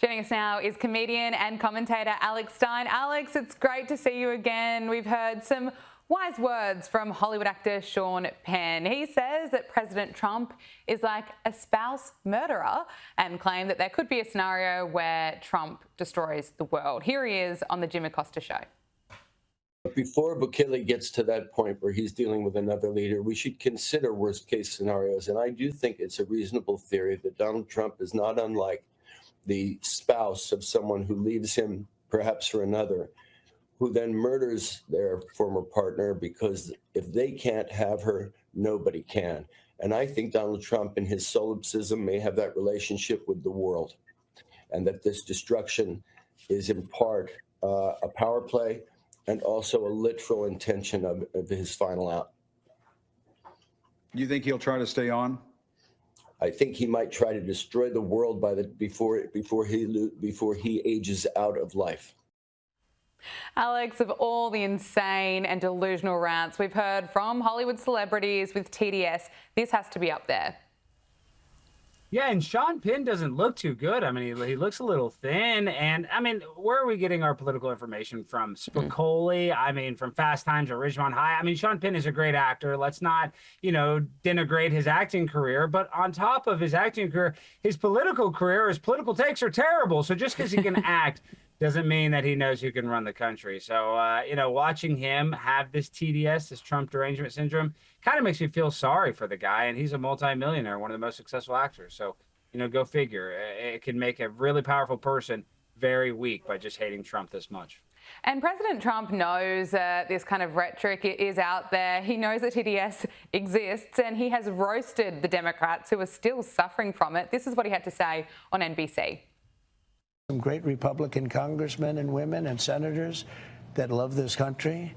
Joining us now is comedian and commentator Alex Stein. Alex, it's great to see you again. We've heard some wise words from Hollywood actor Sean Penn. He says that President Trump is like a spouse murderer and claimed that there could be a scenario where Trump destroys the world. Here he is on the Jim Acosta Show. Before Bukele gets to that point where he's dealing with another leader, we should consider worst case scenarios. And I do think it's a reasonable theory that Donald Trump is not unlike the spouse of someone who leaves him perhaps for another, who then murders their former partner because if they can't have her, nobody can. And I think Donald Trump in his solipsism may have that relationship with the world, and that this destruction is in part a power play and also a literal intention of his final out. You think he'll try to stay on? I think he might try to destroy the world before he ages out of life. Alex, of all the insane and delusional rants we've heard from Hollywood celebrities with TDS, this has to be up there. Yeah, and Sean Penn doesn't look too good. I mean, he looks a little thin. And, I mean, where are we getting our political information from? Spicoli, I mean, from Fast Times or Ridgemont High. I mean, Sean Penn is a great actor. Let's not, denigrate his acting career. But on top of his acting career, his political career, his political takes are terrible. So just because he can act doesn't mean that he knows who can run the country. So, watching him have this TDS, this Trump derangement syndrome, kind of makes me feel sorry for the guy. And he's a multimillionaire, one of the most successful actors. So, go figure. It can make a really powerful person very weak by just hating Trump this much. And President Trump knows this kind of rhetoric is out there. He knows that TDS exists, and he has roasted the Democrats who are still suffering from it. This is what he had to say on NBC. Some great Republican congressmen and women and senators that love this country,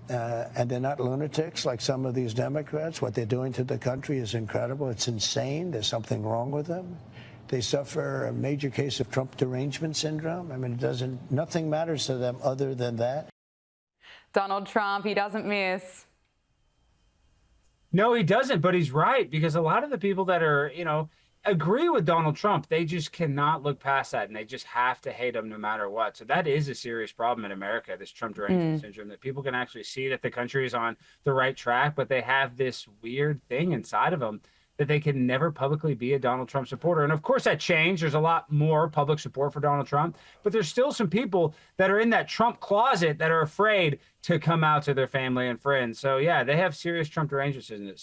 and they're not lunatics like some of these Democrats. What they're doing to the country is incredible. It's insane. There's something wrong with them. They suffer a major case of Trump derangement syndrome. I mean, nothing matters to them other than that. Donald Trump, he doesn't miss. No, he doesn't, but he's right, because a lot of the people that are, agree with Donald Trump, they just cannot look past that, and they just have to hate him no matter what. So that is a serious problem in America, this Trump derangement syndrome, that people can actually see that the country is on the right track, but they have this weird thing inside of them that they can never publicly be a Donald Trump supporter. And of course that changed. There's a lot more public support for Donald Trump, but there's still some people that are in that Trump closet that are afraid to come out to their family and friends. So yeah, they have serious Trump derangement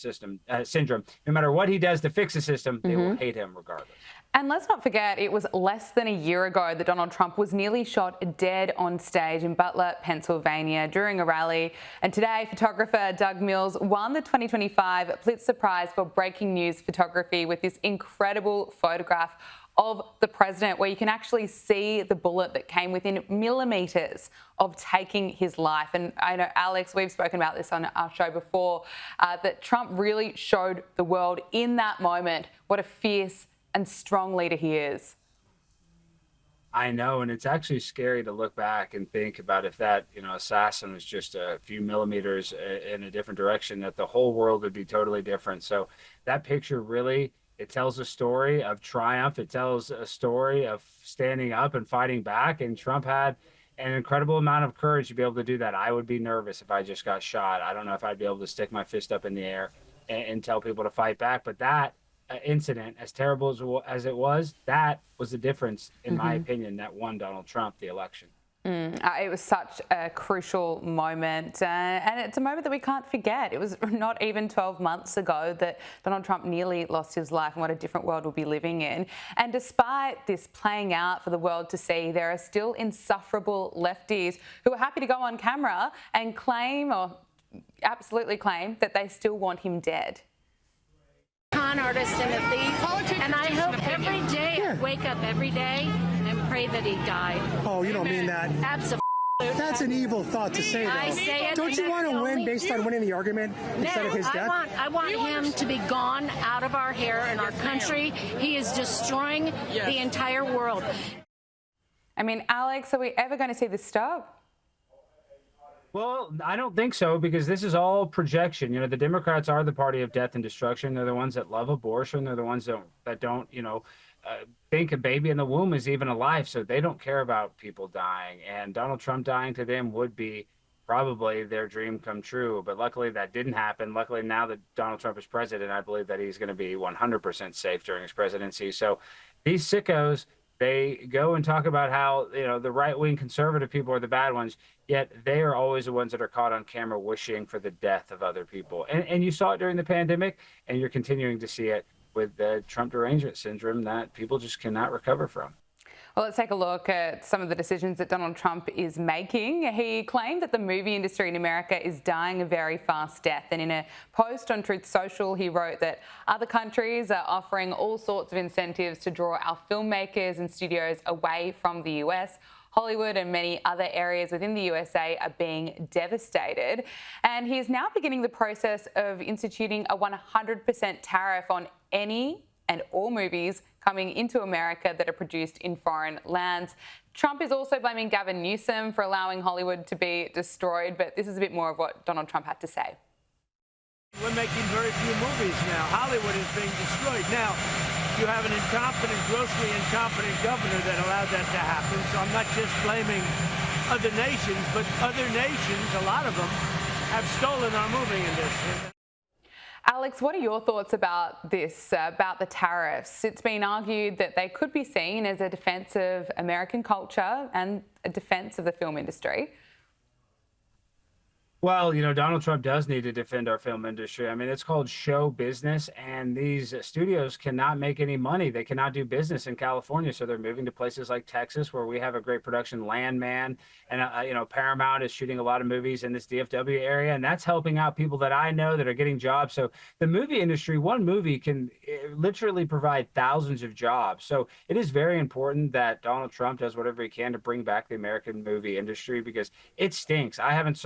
syndrome. No matter what he does to fix the system, they will hate him regardless. And let's not forget, it was less than a year ago that Donald Trump was nearly shot dead on stage in Butler, Pennsylvania during a rally. And today, photographer Doug Mills won the 2025 Pulitzer Prize for breaking news photography with this incredible photograph of the president, where you can actually see the bullet that came within millimetres of taking his life. And I know, Alex, we've spoken about this on our show before, that Trump really showed the world in that moment what a fierce and strong leader he is. I know, and it's actually scary to look back and think about if that, assassin was just a few millimeters in a different direction, that the whole world would be totally different. So that picture really, it tells a story of triumph. It tells a story of standing up and fighting back. And Trump had an incredible amount of courage to be able to do that. I would be nervous if I just got shot. I don't know if I'd be able to stick my fist up in the air and tell people to fight back. But that incident, as terrible as it was, that was the difference, in my opinion, that won Donald Trump the election. It was such a crucial moment, and it's a moment that we can't forget. It was not even 12 months ago that Donald Trump nearly lost his life, and what a different world we'll be living in. And despite this playing out for the world to see, there are still insufferable lefties who are happy to go on camera and claim, or absolutely claim, that they still want him dead. Con artist and a thief, and I hope every day I wake up every day and pray that he died. Oh, you don't mean that? Absolutely. That's an evil thought to say, though. I say it. Don't you want to win based on winning the argument instead of his death? I want him to be gone out of our hair and our country. He is destroying the entire world. I mean, Alex, are we ever going to see this stop? Well, I don't think so, because this is all projection. The Democrats are the party of death and destruction. They're the ones that love abortion. They're the ones that don't, think a baby in the womb is even alive, so they don't care about people dying. And Donald Trump dying to them would be probably their dream come true. But luckily that didn't happen. Luckily, now that Donald Trump is president, I believe that he's going to be 100% safe during his presidency. So these sickos, they go and talk about how, the right-wing conservative people are the bad ones, yet they are always the ones that are caught on camera wishing for the death of other people. And you saw it during the pandemic, and you're continuing to see it with the Trump derangement syndrome that people just cannot recover from. Well, let's take a look at some of the decisions that Donald Trump is making. He claimed that the movie industry in America is dying a very fast death. And in a post on Truth Social, he wrote that other countries are offering all sorts of incentives to draw our filmmakers and studios away from the US. Hollywood and many other areas within the USA are being devastated. And he is now beginning the process of instituting a 100% tariff on any and all movies coming into America that are produced in foreign lands. Trump is also blaming Gavin Newsom for allowing Hollywood to be destroyed, but this is a bit more of what Donald Trump had to say. We're making very few movies now. Hollywood is being destroyed. Now, you have an incompetent, grossly incompetent governor that allowed that to happen, so I'm not just blaming other nations, but other nations, a lot of them, have stolen our movie industry. Alex, what are your thoughts about this, about the tariffs? It's been argued that they could be seen as a defence of American culture and a defence of the film industry. Well, Donald Trump does need to defend our film industry. I mean, it's called show business, and these studios cannot make any money. They cannot do business in California, so they're moving to places like Texas, where we have a great production Landman, and Paramount is shooting a lot of movies in this DFW area, and that's helping out people that I know that are getting jobs. So the movie industry, one movie can literally provide thousands of jobs. So it is very important that Donald Trump does whatever he can to bring back the American movie industry, because it stinks. I haven't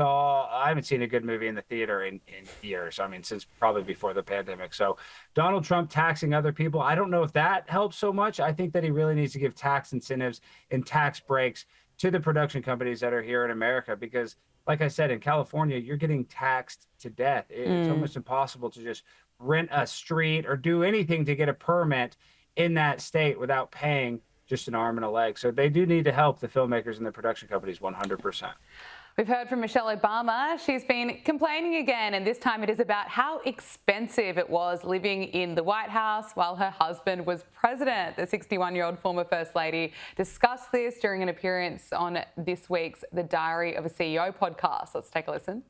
seen a good movie in the theater in years. I mean, since probably before the pandemic. So Donald Trump taxing other people, I don't know if that helps so much. I think that he really needs to give tax incentives and tax breaks to the production companies that are here in America, because like I said, in California, you're getting taxed to death. It's almost impossible to just rent a street or do anything to get a permit in that state without paying just an arm and a leg. So they do need to help the filmmakers and the production companies 100%. We've heard from Michelle Obama. She's been complaining again, and this time it is about how expensive it was living in the White House while her husband was president. The 61-year-old former First Lady discussed this during an appearance on this week's The Diary of a CEO podcast. Let's take a listen.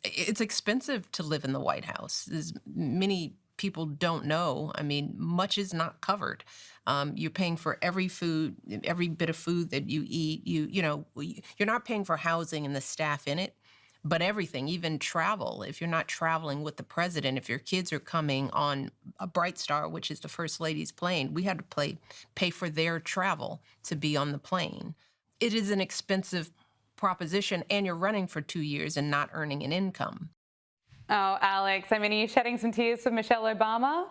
It's expensive to live in the White House. As many people don't know, I mean, much is not covered. You're paying for every bit of food that you eat. You're not paying for housing and the staff in it, but everything, even travel. If you're not traveling with the president, if your kids are coming on a Bright Star, which is the First Lady's plane, we had to pay for their travel to be on the plane. It is an expensive proposition, and you're running for 2 years and not earning an income. Oh, Alex, are you shedding some tears for Michelle Obama?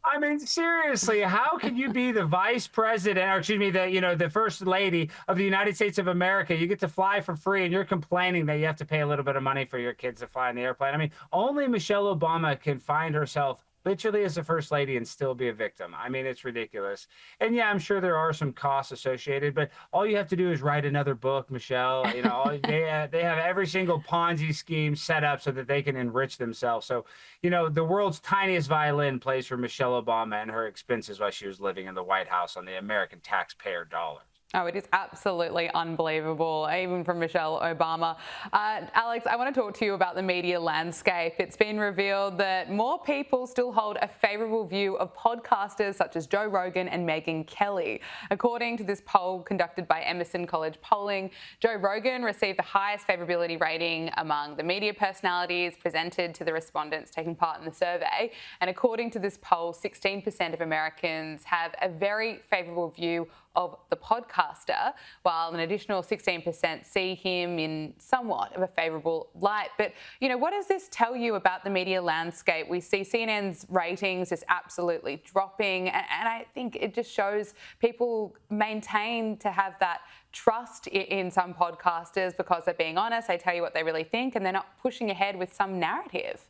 I mean, seriously, how can you be the vice president, or excuse me, the first lady of the United States of America? You get to fly for free, and you're complaining that you have to pay a little bit of money for your kids to fly in the airplane. I mean, only Michelle Obama can find herself literally as a first lady and still be a victim. I mean, it's ridiculous. And yeah, I'm sure there are some costs associated, but all you have to do is write another book, Michelle. They have every single Ponzi scheme set up so that they can enrich themselves. So, the world's tiniest violin plays for Michelle Obama and her expenses while she was living in the White House on the American taxpayer dollar. Oh, it is absolutely unbelievable, even from Michelle Obama. Alex, I want to talk to you about the media landscape. It's been revealed that more people still hold a favourable view of podcasters such as Joe Rogan and Megyn Kelly. According to this poll conducted by Emerson College Polling, Joe Rogan received the highest favourability rating among the media personalities presented to the respondents taking part in the survey. And according to this poll, 16% of Americans have a very favourable view of the podcaster, while an additional 16% see him in somewhat of a favourable light. But, what does this tell you about the media landscape? We see CNN's ratings just absolutely dropping, and I think it just shows people maintain to have that trust in some podcasters because they're being honest, they tell you what they really think, and they're not pushing ahead with some narrative.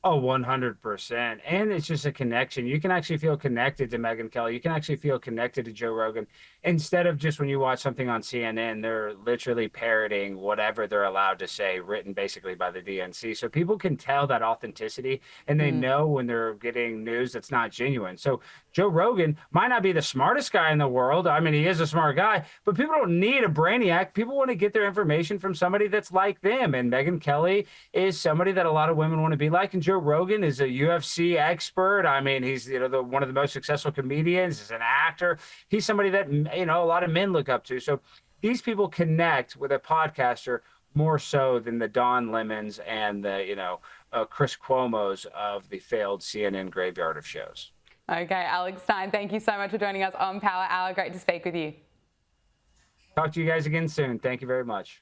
Oh, 100%. And it's just a connection. You can actually feel connected to Megyn Kelly. You can actually feel connected to Joe Rogan. Instead of just when you watch something on CNN, they're literally parroting whatever they're allowed to say, written basically by the DNC. So people can tell that authenticity and they know when they're getting news that's not genuine. So Joe Rogan might not be the smartest guy in the world. I mean, he is a smart guy, but people don't need a brainiac. People want to get their information from somebody that's like them. And Megyn Kelly is somebody that a lot of women want to be like. And Joe Rogan is a UFC expert. I mean, he's one of the most successful comedians. He's an actor. He's somebody that a lot of men look up to. So these people connect with a podcaster more so than the Don Lemons and the Chris Cuomo's of the failed CNN graveyard of shows. Okay, Alex Stein, thank you so much for joining us on Power Hour. Great to speak with you. Talk to you guys again soon. Thank you very much.